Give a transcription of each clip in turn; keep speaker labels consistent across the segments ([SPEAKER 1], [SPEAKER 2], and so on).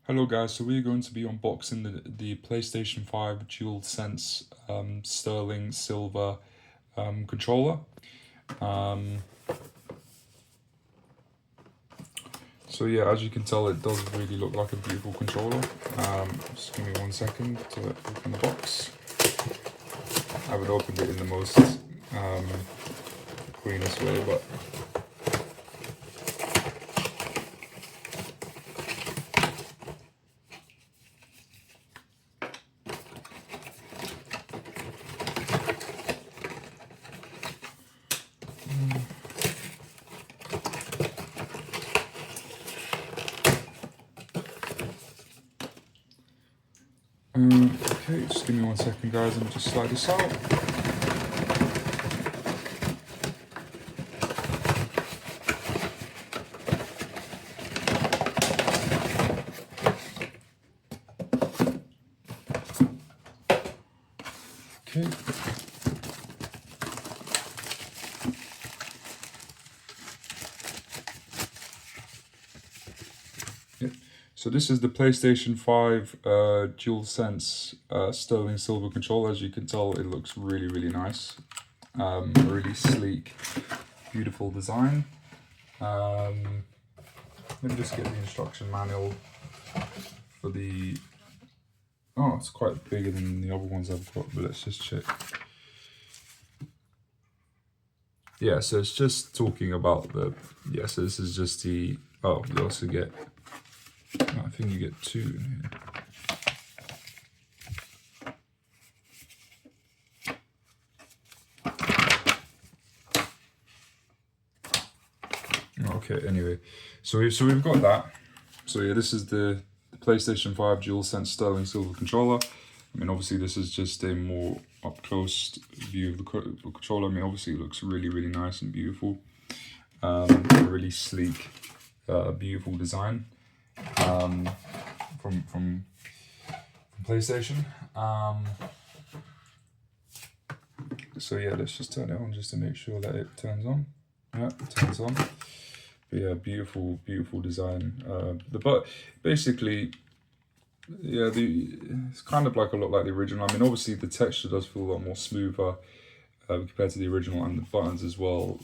[SPEAKER 1] Hello guys, so we're going to be unboxing the PlayStation 5 DualSense sterling silver controller. So yeah, as you can tell, it does really look like a beautiful controller. Just give me 1 second to open the box. I haven't opened it in the most cleanest way, but okay, just give me 1 second guys, let me just slide this out. Okay. Yep. So this is the PlayStation 5 DualSense sterling silver controller. As you can tell, it looks really nice. Really sleek, beautiful design. Let me just get the instruction manual for the... Oh, it's quite bigger than the other ones I've got, but let's just check. Yeah, so it's just talking about the... Yeah, so this is just the... Oh, you also get... I think you get two in here. Okay, anyway, so we've got that. So yeah, this is the PlayStation 5 DualSense sterling silver controller. I mean, obviously this is just a more up close view of the controller. I mean, obviously it looks really nice and beautiful. Really sleek, beautiful design from PlayStation. So yeah, let's just turn it on just to make sure that it turns on. Yeah, it turns on. But yeah, beautiful design. But basically, yeah, it's kind of like a lot like the original. I mean, obviously the texture does feel a lot more smoother compared to the original, and the buttons as well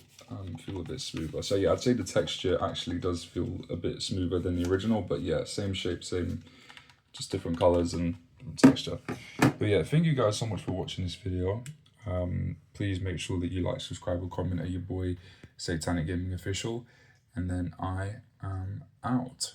[SPEAKER 1] feel a bit smoother. So yeah, I'd say the texture actually does feel a bit smoother than the original. But yeah, same shape, same, just different colors and texture. But yeah, thank you guys so much for watching this video. Please make sure that you like, subscribe, or comment at your boy Satanic Gaming Official, and then I am out.